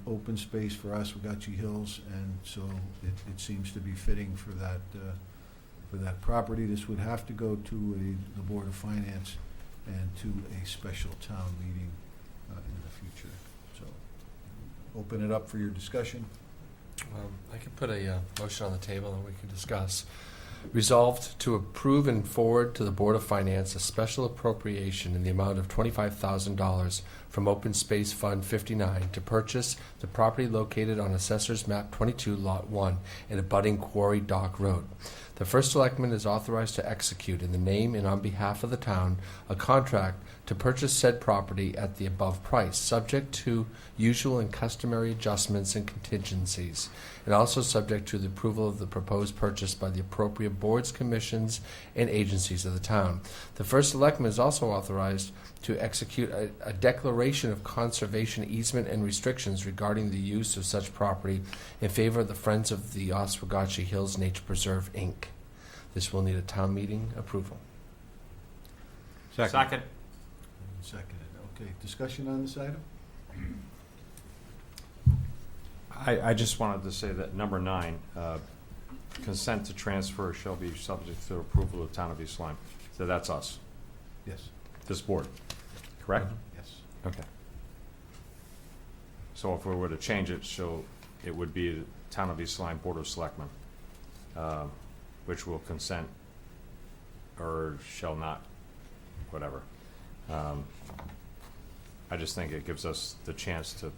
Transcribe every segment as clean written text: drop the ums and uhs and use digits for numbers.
open space for Oswegatchie Hills, and so it seems to be fitting for that property. This would have to go to the Board of Finance and to a special town meeting in the future. So open it up for your discussion. I can put a motion on the table and we can discuss. Resolved to approve and forward to the Board of Finance a special appropriation in the amount of $25,000 from Open Space Fund 59 to purchase the property located on Assessor's Map 22, Lot 1 in abutting Quarry Dock Road. The First Selectman is authorized to execute in the name and on behalf of the town a contract to purchase said property at the above price, subject to usual and customary adjustments and contingencies, and also subject to the approval of the proposed purchase by the appropriate boards, commissions, and agencies of the town. The First Selectman is also authorized to execute a declaration of conservation easement and restrictions regarding the use of such property in favor of the Friends of the Oswegatchie Hills Nature Preserve, Inc. This will need a town meeting approval. Second. Seconded. Okay, discussion on this item? I just wanted to say that number 9, consent to transfer shall be subject to approval of the town of East Lyme. So that's us, Yes. this board, correct? Yes. Okay. So if we were to change it, so it would be the town of East Lyme Board of Selectmen, which will consent or shall not, whatever. I just think it gives us the chance to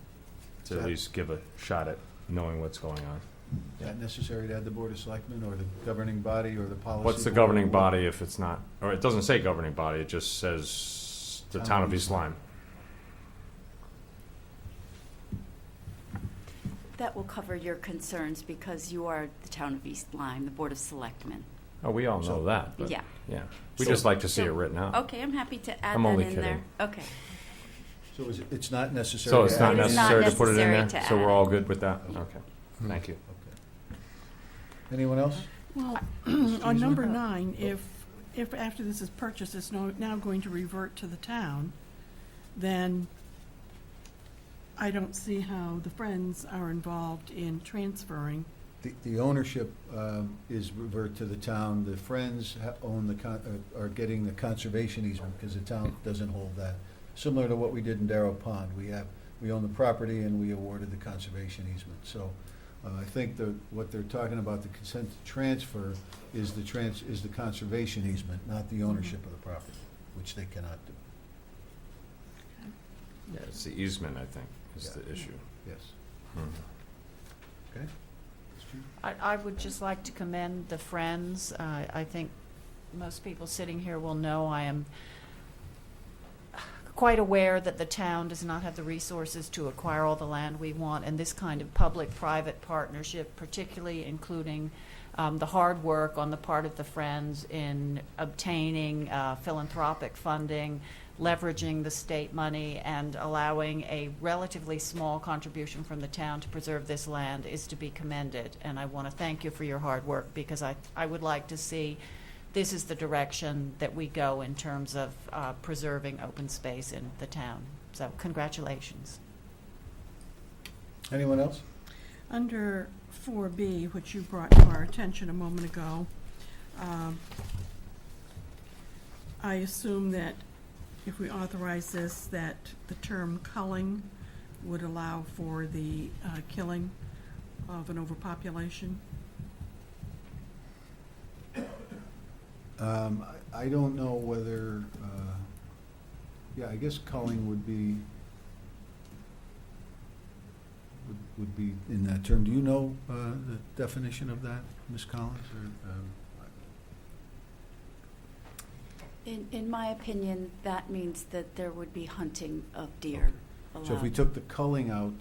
at least give a shot at knowing what's going on. Is that necessary to add the Board of Selectmen or the governing body or the policy? What's the board? governing body if it's not, or it doesn't say governing body, it just says the town of East Lyme. That will cover your concerns because you are the town of East Lyme, the Board of Selectmen. Oh, we all know So- that, but Yeah. yeah. We So- just like to see So- it written out. Okay, I'm happy to add I'm that only in kidding. there. Okay. So it's not necessary? So it's to not add It is not necessary to put it in there? necessary to So we're add. all good with that? Okay, thank you. Okay. Anyone else? Well, Excuse on me? number 9, if after this is purchased, it's now going to revert to the town, then I don't see how the Friends are involved in transferring. The ownership is revert to the town. The Friends own are getting the conservation easement because the town doesn't hold that. Similar to what we did in Darrow Pond. We own the property and we awarded the conservation easement. So I think what they're talking about, the consent to transfer, is the conservation easement, not the ownership of the property, which they cannot do. Yeah, it's the easement, I think, is Yeah. the issue. Yes. Mhm. Okay? I would just like to commend the Friends. I think most people sitting here will know I am quite aware that the town does not have the resources to acquire all the land we want, and this kind of public-private partnership, particularly including the hard work on the part of the Friends in obtaining philanthropic funding, leveraging the state money, and allowing a relatively small contribution from the town to preserve this land is to be commended. And I want to thank you for your hard work, because I would like to see this is the direction that we go in terms of preserving open space in the town. So congratulations. Anyone else? Under 4B, which you brought to our attention a moment ago, I assume that if we authorize this, that the term culling would allow for the killing of an overpopulation. I don't know whether, I guess culling would be in that term. Do you know the definition of that, Ms. Collins? Or, In my opinion, that means that there would be hunting of deer allowed. so if we took the culling out,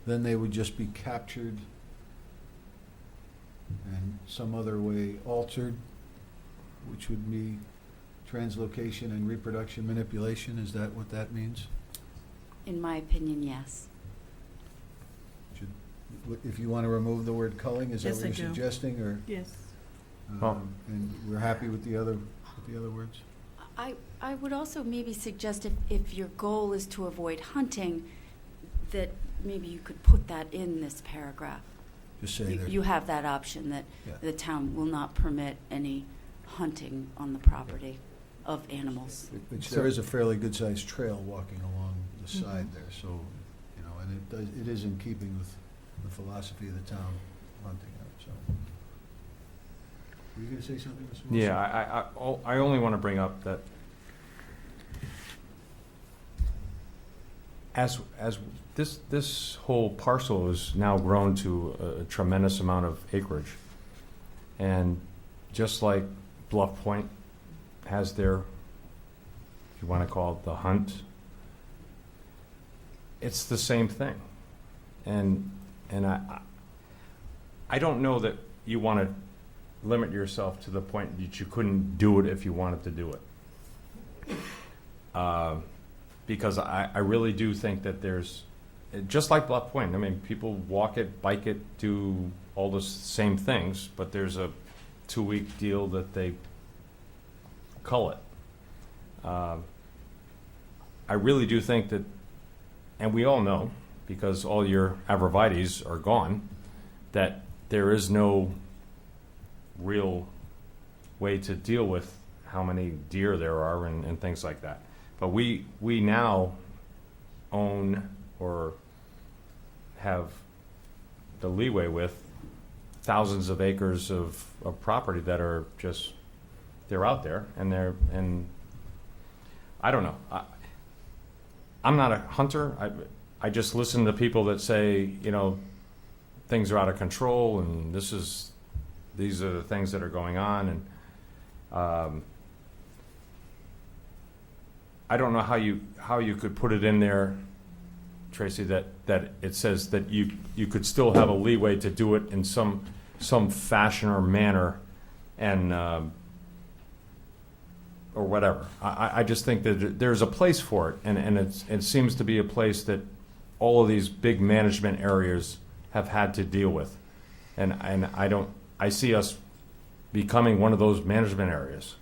then they would just be captured and some other way altered, which would be translocation and reproduction manipulation. Is that what that means? In my opinion, yes. If you want to remove the word culling, is that Yes, what I you're do. suggesting, or? Yes. And we're happy with the other words? I would also maybe suggest if your goal is to avoid hunting, that maybe you could put that in this paragraph. Just say that. You have that option, that Yeah. the town will not permit any hunting on the property of animals. Which there is a fairly good-sized trail walking along the side there, so, you know, and it is in keeping with the philosophy of the town hunting it, so. Were you gonna say something, Mr. Wilson? Yeah, I only want to bring up that as this whole parcel is now grown to a tremendous amount of acreage, and just like Bluff Point has their, if you want to call it the hunt, it's the same thing, and I don't know that you want to limit yourself to the point that you couldn't do it if you wanted to do it. Because I really do think that there's, just like Bluff Point, I mean, people walk it, bike it, do all the same things, but there's a 2-week deal that they cull it. I really do think that, and we all know, because all your arborvitaes are gone, that there is no real way to deal with how many deer there are and things like that. But we now own or have the leeway with thousands of acres of property that are just, they're out there, and I don't know. I'm not a hunter. I just listen to people that say, you know, things are out of control, and these are the things that are going on, and I don't know how you could put it in there, Tracy, that it says that you could still have a leeway to do it in some fashion or manner, and or whatever. I just think that there's a place for it, and it seems to be a place that all of these big management areas have had to deal with, and I see us becoming one of those management areas.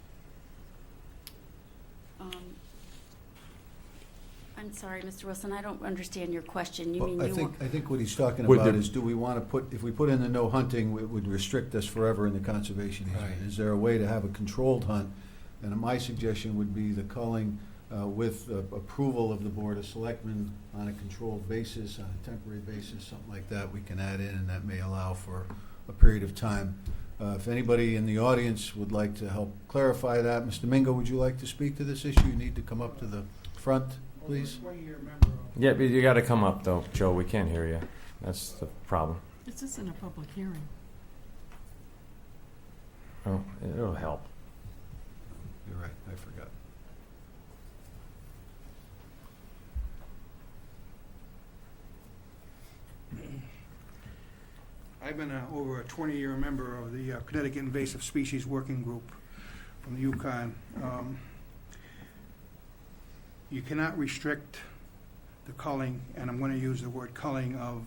I'm sorry, Mr. Wilson, I don't understand your question. You Well, mean I you think, want... I think what he's talking Would about there- is, do we want to put, if we put in the no hunting, it would restrict us forever in the conservation easement. Right. Is there a way to have a controlled hunt? And my suggestion would be the culling with approval of the Board of Selectmen on a controlled basis, on a temporary basis, something like that we can add in, and that may allow for a period of time. If anybody in the audience would like to help clarify that, Mr. Mingo, would you like to speak to this issue? You need to come up to the front, please. Yeah, but you got to come up though, Joe. We can't hear you. That's the problem. This isn't a public hearing. Oh, it'll help. You're right, I forgot. I've been over a 20-year member of the Connecticut Invasive Species Working Group from the Yukon. You cannot restrict the culling, and I'm going to use the word culling, of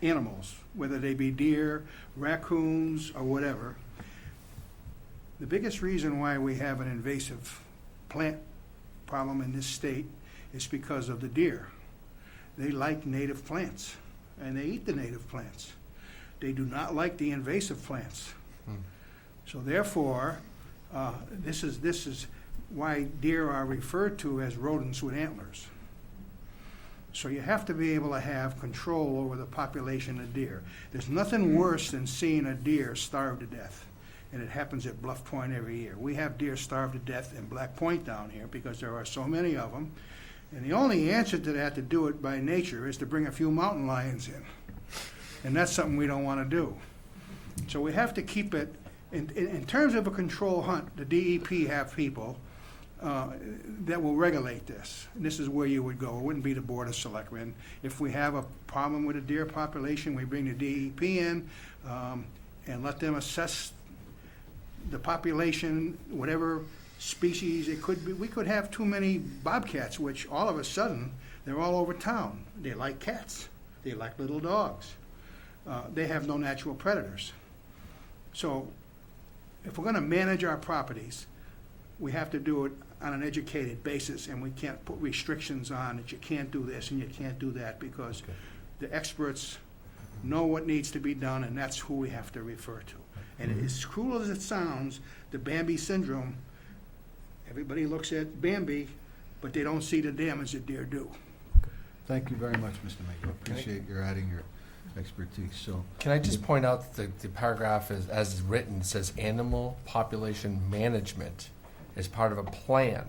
animals, whether they be deer, raccoons, or whatever. The biggest reason why we have an invasive plant problem in this state is because of the deer. They like native plants, and they eat the native plants. They do not like the invasive plants. So therefore, this is why deer are referred to as rodents with antlers. So you have to be able to have control over the population of deer. There's nothing worse than seeing a deer starve to death, and it happens at Bluff Point every year. We have deer starved to death in Black Point down here because there are so many of them. And the only answer to that, to do it by nature, is to bring a few mountain lions in. And that's something we don't want to do. So we have to keep it, in terms of a control hunt, the DEP have people that will regulate this. And this is where you would go. It wouldn't be the Board of Selectmen. If we have a problem with a deer population, we bring the DEP in and let them assess the population, whatever species it could be. We could have too many bobcats, which all of a sudden, they're all over town. They like cats. They like little dogs. They have no natural predators. So if we're going to manage our properties, we have to do it on an educated basis, and we can't put restrictions on that you can't do this and you can't do that, because the experts know what needs to be done, and that's who we have to refer to. And as cruel as it sounds, the Bambi syndrome, everybody looks at Bambi, but they don't see the damage that deer do. Thank you very much, Mr. Mako. Appreciate your adding your expertise, so. Can I just point out that the paragraph is, as written, says animal population management is part of a plan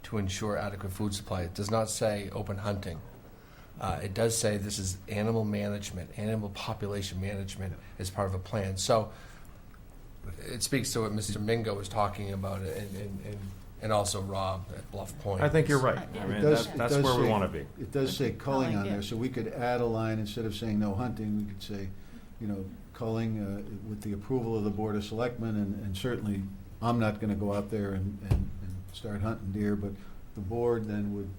to ensure adequate food supply. It does not say open hunting. It does say this is animal management, animal population management is part of a plan. So it speaks to what Mr. Mingo was talking about, and also Rob at Bluff Point. I think you're right. Yeah. I It mean, does- that- it that's does where we say- want to be. It does say culling Culling, on yeah. there, so we could add a line, instead of saying no hunting, we could say, you know, culling with the approval of the Board of Selectmen, and certainly, I'm not gonna go out there and start hunting deer, but the board then would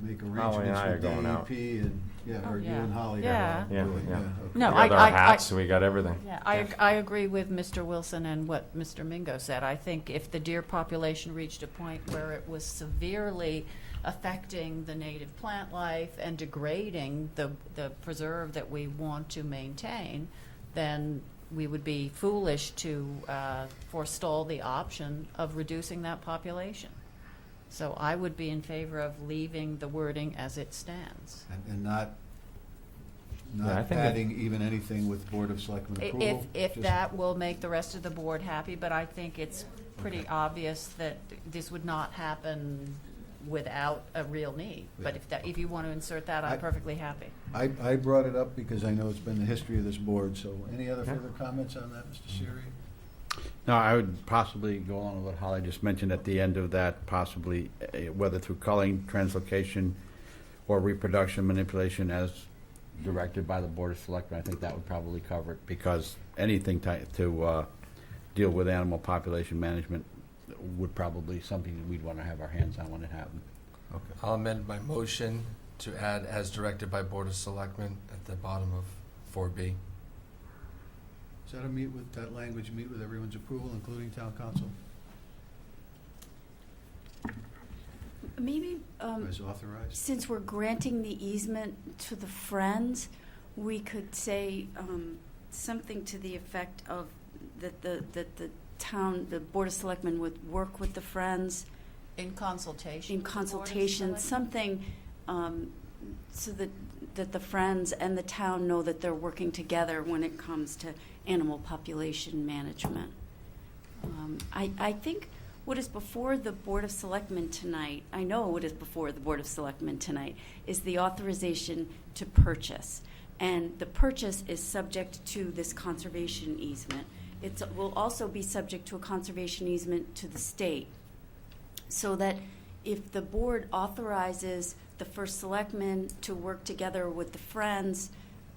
make Holly and arrangements I are with going out. DEP and, Oh, or you yeah. and Holly. Yeah. Yeah, do it, yeah. okay. No, We got our hats, we got everything. Yeah, I agree with Mr. Wilson and what Mr. Mingo said. I think if the deer population reached a point where it was severely affecting the native plant life and degrading the preserve that we want to maintain, then we would be foolish to forestall the option of reducing that population. So I would be in favor of leaving the wording as it stands. And not Yeah, I think it- adding even anything with Board of Selectmen approval. If just- that will make the rest of the board happy, but I think it's pretty Okay. obvious that this would not happen without a real need. But Yeah. if you want to insert that, I- I'm perfectly happy. I brought it up because I know it's been the history of this board, so any other Yeah. further comments on that, Mr. Siri? No, I would possibly go along with what Holly just mentioned at the end of that, possibly, whether through culling, translocation, or reproduction manipulation as directed by the Board of Selectmen. I think that would probably cover it, because anything to deal with animal population management would probably something that we'd want to have our hands on when it happened. Okay. I'll amend my motion to add as directed by Board of Selectmen at the bottom of 4B. Does that that language meet with everyone's approval, including town council, Maybe, as authorized? since we're granting the easement to the Friends, we could say something to the effect of that the town, the Board of Selectmen would work with the Friends In consultation. in with the Board of consultation, Selectmen? something so that the Friends and the town know that they're working together when it comes to animal population management. I think what is before the Board of Selectmen tonight, I know what is before the Board of Selectmen tonight, is the authorization to purchase. And the purchase is subject to this conservation easement. It will also be subject to a conservation easement to the state. So that if the board authorizes the first selectman to work together with the Friends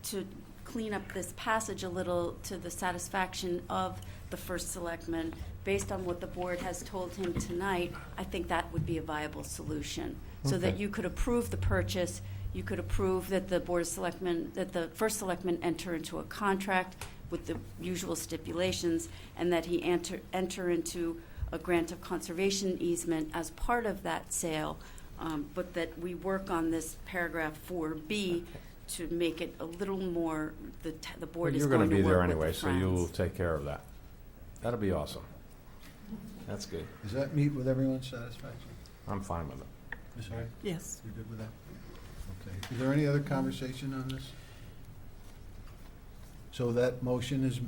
to clean up this passage a little to the satisfaction of the first selectman, based on what the board has told him tonight, I think that would be a viable solution. So that Okay. you could approve the purchase, you could approve that the Board of Selectmen, that the first selectman enter into a contract with the usual stipulations, and that he enter into a grant of conservation easement as part of that sale, but that we work on this paragraph 4B to make it a little more, the board is You're going gonna to be there work with anyway, the so you'll Friends. take care of that. That'll be awesome. That's good. Does that meet with everyone's satisfaction? I'm fine with it. Ms. Ray, Yes. you're good with that? Okay. Is there any other conversation on this? So that motion is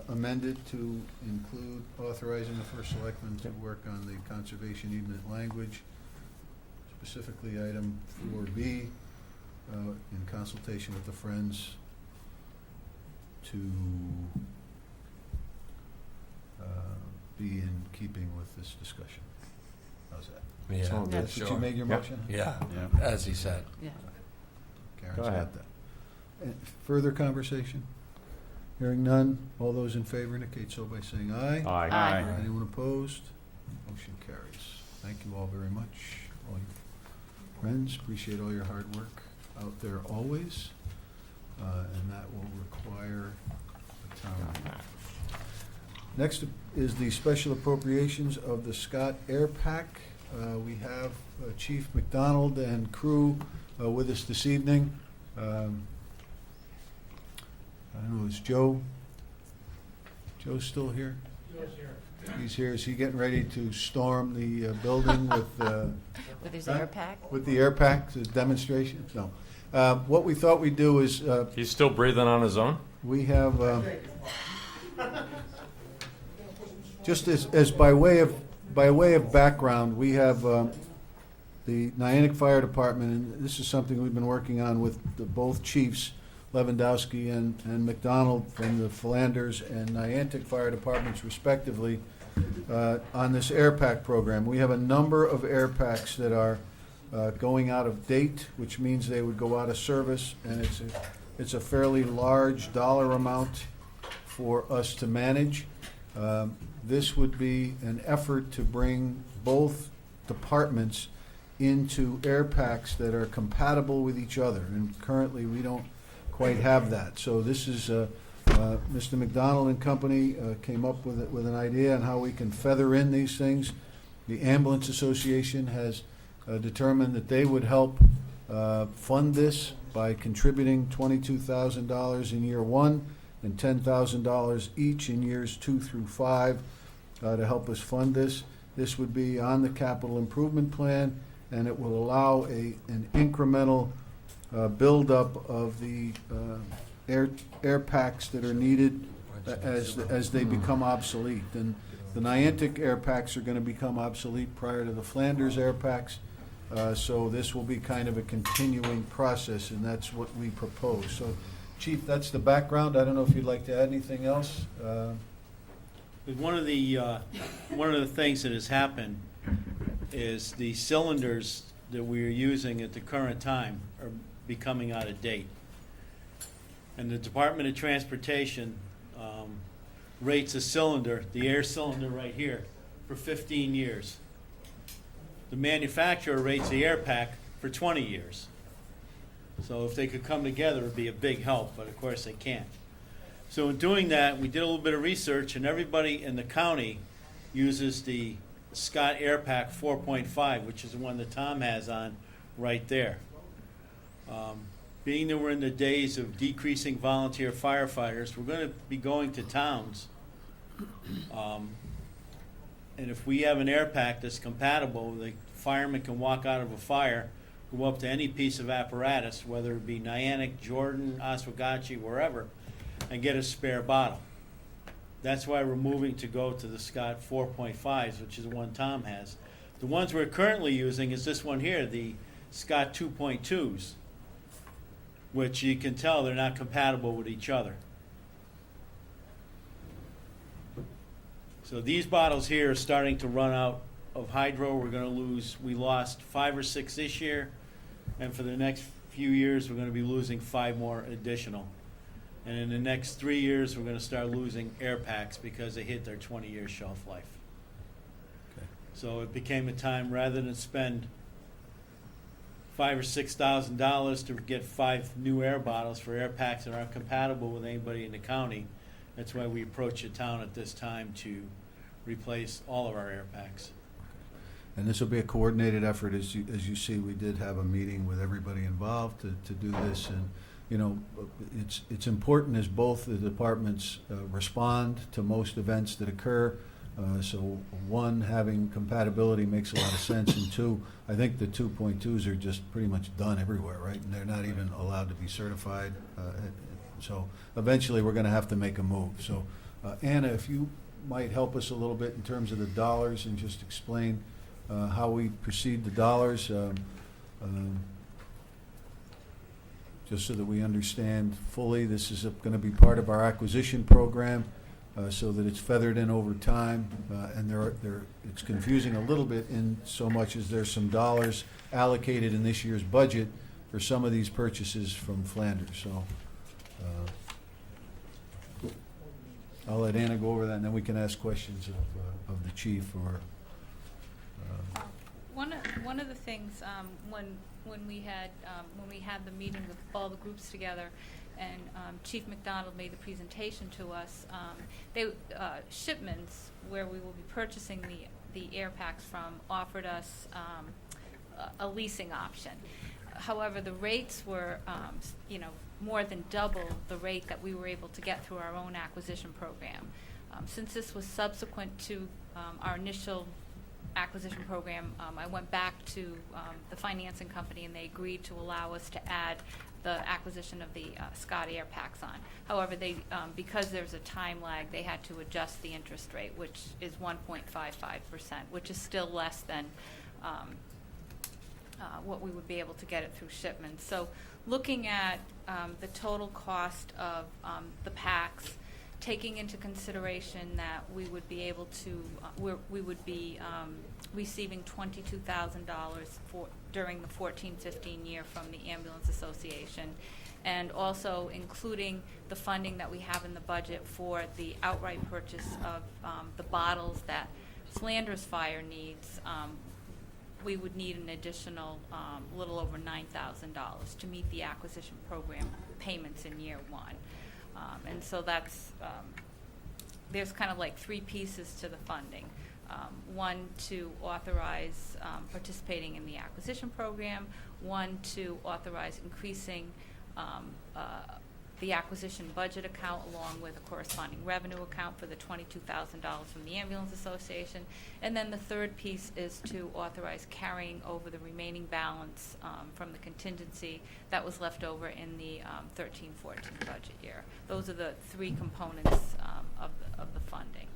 amended to include authorizing the first selectman to work on the conservation easement language, specifically item 4B, in consultation with the Friends to be in keeping with this discussion. How's that? It's all Yeah, good. Did you sure. make your Yeah. motion? Yeah, Yeah. as he said. Yeah. Karen's Go got ahead. that. Further conversation? Hearing none, all those in favor indicate so by saying aye. Aye. Aye. Anyone opposed? Motion carries. Thank you all very much, all your friends, appreciate all your hard work out there always, and that will require the town Next is the special appropriations of the Scott Air Pack. We have Chief McDonald and crew with us this evening. I don't know, is Joe still here? Joe's here. He's here. Is he getting ready to storm the building With his air pack? with the air pack, the demonstration? No. What we thought we'd do is, He's still breathing on his own? we have, just as by way of background, we have the Niantic Fire Department, and this is something we've been working on with both chiefs, Lewandowski and McDonald from the Philanders and Niantic Fire Departments respectively, on this air pack program. We have a number of air packs that are going out of date, which means they would go out of service, and it's a fairly large dollar amount for us to manage. This would be an effort to bring both departments into air packs that are compatible with each other, and currently we don't quite have that. So this is, Mr. McDonald and company came up with an idea on how we can feather in these things. The Ambulance Association has determined that they would help fund this by contributing $22,000 in year one and $10,000 each in years 2 through 5 to help us fund this. This would be on the capital improvement plan, and it will allow an incremental buildup of the air packs that are needed as they become obsolete. And the Niantic air packs are going to become obsolete prior to the Flanders air packs. So this will be kind of a continuing process, and that's what we propose. So, Chief, that's the background. I don't know if you'd like to add anything else. But one of the things that has happened is the cylinders that we are using at the current time are becoming out of date. And the Department of Transportation rates a cylinder, the air cylinder right here, for 15 years. The manufacturer rates the air pack for 20 years. So if they could come together, it would be a big help, but of course they can't. So in doing that, we did a little bit of research, and everybody in the county uses the Scott Air Pack 4.5, which is the one that Tom has on right there. Being that we're in the days of decreasing volunteer firefighters, we're going to be going to towns. And if we have an air pack that's compatible, the fireman can walk out of a fire, go up to any piece of apparatus, whether it be Niantic, Jordan, Oswegatchie, wherever, and get a spare bottle. That's why we're moving to go to the Scott 4.5s, which is the one Tom has. The ones we're currently using is this one here, the Scott 2.2s, which you can tell they're not compatible with each other. So these bottles here are starting to run out of hydro. We lost 5 or 6 this year, and for the next few years we're going to be losing 5 more additional. And in the next 3 years we're going to start losing air packs because they hit their 20-year shelf life. Okay. So it became a time, rather than spend $5,000 or $6,000 to get 5 new air bottles for air packs that aren't compatible with anybody in the county. That's why we approach the town at this time to replace all of our air packs. And this will be a coordinated effort. As you see, we did have a meeting with everybody involved to do this. And, you know, it's important as both the departments respond to most events that occur. So, one, having compatibility makes a lot of sense. And two, I think the 2.2s are just pretty much done everywhere, right? And they're not even allowed to be certified. So eventually, we're going to have to make a move. So, Anna, if you might help us a little bit in terms of the dollars and just explain how we proceed the dollars, just so that we understand fully. This is going to be part of our acquisition program, so that it's feathered in over time. And it's confusing a little bit in so much as there's some dollars allocated in this year's budget for some of these purchases from Flanders. So I'll let Anna go over that, and then we can ask questions of the chief or. One of the things when we had the meeting with all the groups together, and Chief McDonald made the presentation to us. Shipments, where we will be purchasing the air packs from, offered us a leasing option. However, the rates were, more than double the rate that we were able to get through our own acquisition program. Since this was subsequent to our initial acquisition program, I went back to the financing company, and they agreed to allow us to add the acquisition of the Scott air packs on. However, they, because there's a time lag, they had to adjust the interest rate, which is 1.55%, which is still less than what we would be able to get it through shipments. So looking at the total cost of the packs, taking into consideration that we would be able to, we would be receiving $22,000 during the 14-15 year from the Ambulance Association, and also including the funding that we have in the budget for the outright purchase of the bottles that Flanders Fire needs. We would need an additional little over $9,000 to meet the acquisition program payments in year one. And so that's, there's kind of like three pieces to the funding. One, to authorize participating in the acquisition program. One, to authorize increasing the acquisition budget account along with a corresponding revenue account for the $22,000 from the Ambulance Association. And then the third piece is to authorize carrying over the remaining balance from the contingency that was left over in the 13-14 budget year. Those are the three components of the funding.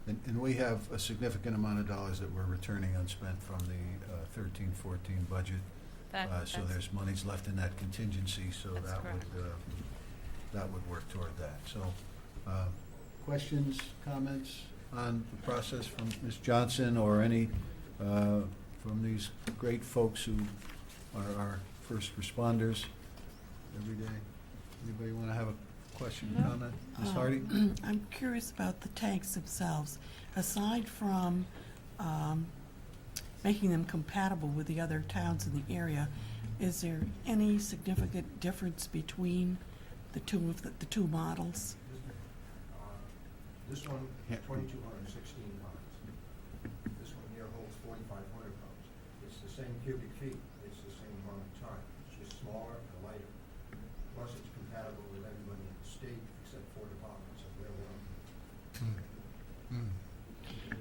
And we have a significant amount of dollars that we're returning unspent from the 13-14 budget. So there's monies left in that contingency, so that would work toward that. So, questions, comments on the process from Ms. Johnson or any from these great folks who are our first responders every day? Anybody want to have a question or comment? Ms. Hardy? I'm curious about the tanks themselves. Aside from making them compatible with the other towns in the area, is there any significant difference between the two models? This one, 2,216 pounds. This one here holds 4,500 pounds. It's the same cubic feet. It's the same amount of time. It's just smaller and lighter. Plus, it's compatible with everybody in the state except 4 departments, and we're one.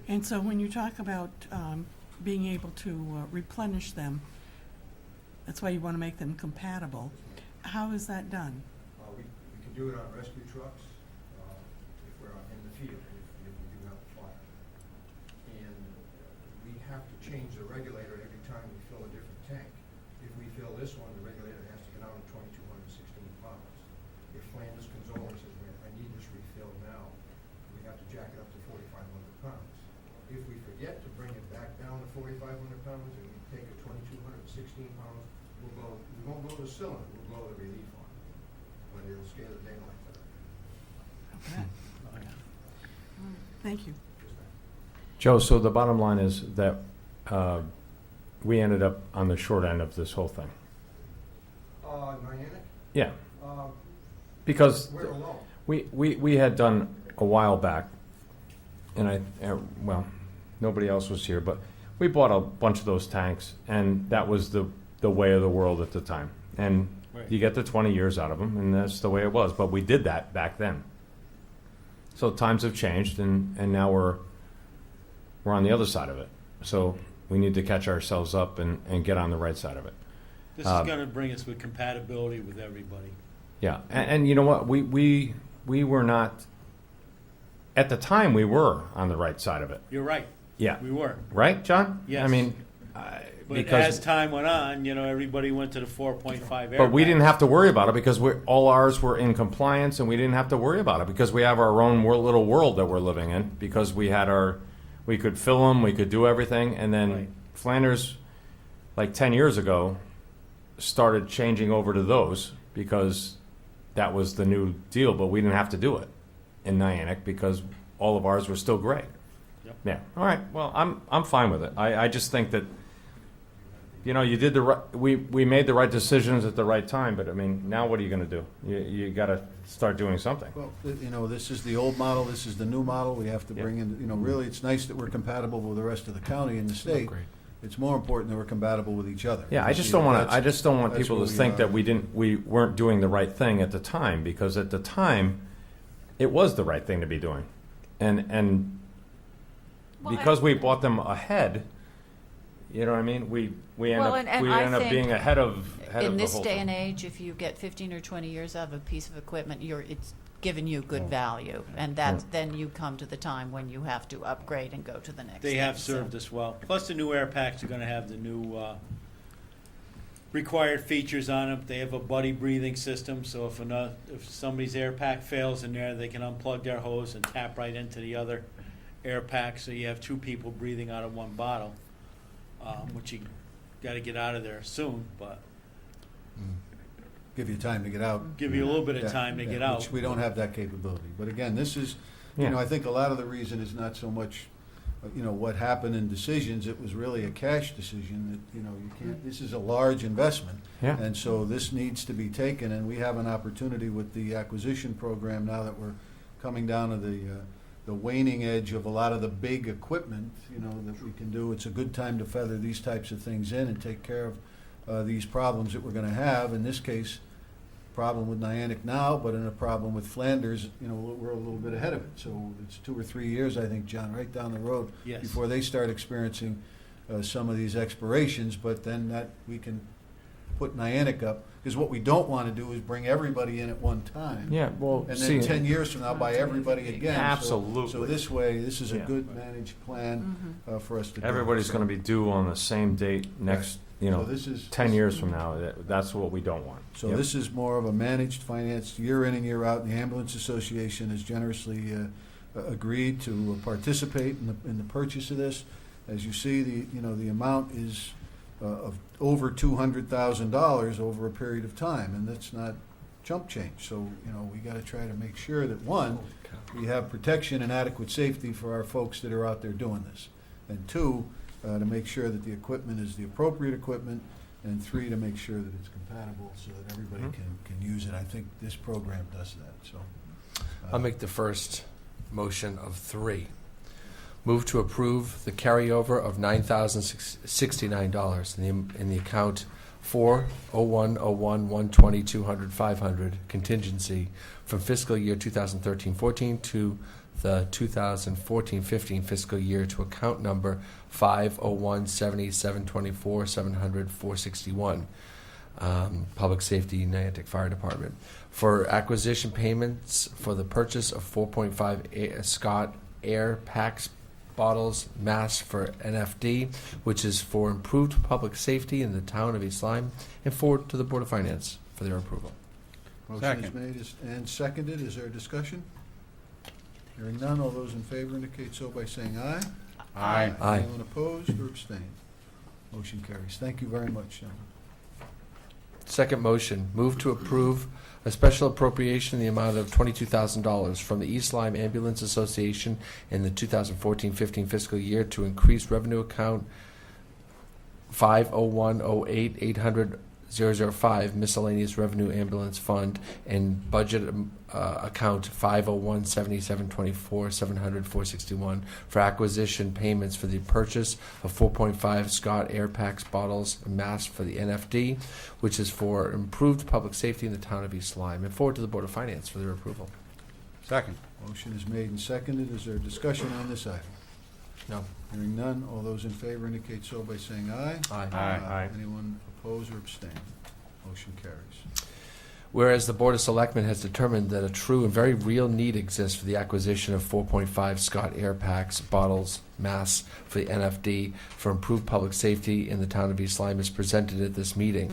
And so when you talk about being able to replenish them, that's why you want to make them compatible. How is that done? We can do it on rescue trucks if we're in the field, if we do have a fire. And we have to change the regulator every time we fill a different tank. If we fill this one, the regulator has to get out of 2,216 pounds. If Flanders comes over and says, I need this refilled now, we have to jack it up to 4,500 pounds. If we forget to bring it back down to 4,500 pounds and we take a 2,216 pounds, we won't blow the cylinder, we'll blow the relief on it, but it'll scare the daylights out of it. Okay. Thank you. Joe, so the bottom line is that we ended up on the short end of this whole thing. Niantic? Yeah. Because We're alone. we had done a while back, and well, nobody else was here, but we bought a bunch of those tanks, and that was the way of the world at the time. And you get the 20 years out of them, and that's the way it was. But we did that back then. So times have changed, and now we're on the other side of it. So we need to catch ourselves up and get on the right side of it. This is going to bring us with compatibility with everybody. Yeah, and you know what? We were not, at the time, we were on the right side of it. You're right. Yeah. We were. Right, John? Yes. I mean, But because as time went on, everybody went to the 4.5 air but we didn't packs. have to worry about it because all ours were in compliance, and we didn't have to worry about it because we have our own little world that we're living in, because we could fill them, we could do everything, and then Right. Flanders, like 10 years ago, started changing over to those because that was the new deal, but we didn't have to do it in Niantic because all of ours were still great. Yep. Yeah. All right. Well, I'm fine with it. I just think that you know, you did the right, we made the right decisions at the right time, but I mean, now what are you gonna do? You gotta start doing something. Well, you know, this is the old model, this is the new model, we have to bring in, you know, really, it's nice that we're compatible with the rest of the county and the state. Great. It's more important that we're compatible with each other. Yeah, I You just see, don't want that's- to. I just don't want that's people where to we think are. that we weren't doing the right thing at the time, because at the time, it was the right thing to be doing, and Well, because we bought them ahead, you know what I mean. We end Well, up and we I end up think being ahead of In the this whole day thing. and age, if you get 15 or 20 years out of a piece of equipment, it's given you good value, and then you come to the time when you have to upgrade and go to the next. They thing, have so- served us well. Plus, the new air packs are gonna have the new, required features on them. They have a buddy breathing system, so if somebody's air pack fails in there, they can unplug their hose and tap right into the other air pack, so you have two people breathing out of one bottle, which you gotta get out of there soon, but Give you time to get out. give you a little bit Yeah, of time to yeah, get out. Which we don't have that capability. But again, this is, you Yeah. know, I think a lot of the reason is not so much, you know, what happened in decisions. It was really a cash decision that, you know, you can't, this is a large investment. Yeah. And so this needs to be taken, and we have an opportunity with the acquisition program now that we're coming down to the waning edge of a lot of the big equipment, you know, that we can do. It's a good time to feather these types of things in and take care of these problems that we're gonna have. In this case, problem with Niantic now, but in a problem with Flanders, you know, we're a little bit ahead of it. So it's 2 or 3 years, I think, John, right down the road Yes. before they start experiencing some of these expirations, but then that, we can put Niantic up, because what we don't want to do is bring everybody in at one time. Yeah, well, And see, then 10 years from now, buy everybody again. So- Absolutely. So this way, this is a Yeah. good managed plan for us to do. everybody's So- going to be due on the same date next. You So know, this is 10 years from now. That's what we don't want. So Yep. this is more of a managed finance, year in and year out, and the Ambulance Association has generously agreed to participate in the purchase of this. As you see, the amount is of over $200,000 over a period of time, and that's not chump change. So, you know, we got to try to make sure that, one, we have protection and adequate safety for our folks that are out there doing this, and two, to make sure that the equipment is the appropriate equipment, and three, to make sure that it's compatible so that everybody Mhm. can use it. I think this program does that, so. I'll make the first motion of 3. Move to approve the carryover of $9,069 in the account 40101120200 contingency from fiscal year 2013-14 to the 2014-15 fiscal year to account number 501-70-724-700-461. Public Safety Niantic Fire Department for acquisition payments for the purchase of 4.5 Scott Air Packs bottles mass for NFD, which is for improved public safety in the town of East Lyme, and forward to the Board of Finance for their approval. Motion is Second. made and seconded. Is there a discussion? Hearing none, all those in favor indicate so by saying aye. Aye. Aye. Anyone opposed or abstained? Motion carries. Thank you very much, gentlemen. Second motion, move to approve a special appropriation in the amount of $22,000 from the East Lyme Ambulance Association in the 2014-15 fiscal year to increase revenue account 501088005 miscellaneous revenue ambulance fund and budget account 501-7724-700-461 for acquisition payments for the purchase of 4.5 Scott Air Packs bottles mass for the NFD, which is for improved public safety in the town of East Lyme, and forward to the Board of Finance for their approval. Second. Motion is made and seconded. Is there a discussion on this item? No. Hearing none, all those in favor indicate so by saying aye. Aye. Aye. Anyone oppose or abstain? Motion carries. Whereas the Board of Selectmen has determined that a true and very real need exists for the acquisition of 4.5 Scott Air Packs bottles mass for the NFD for improved public safety in the town of East Lyme is presented at this meeting.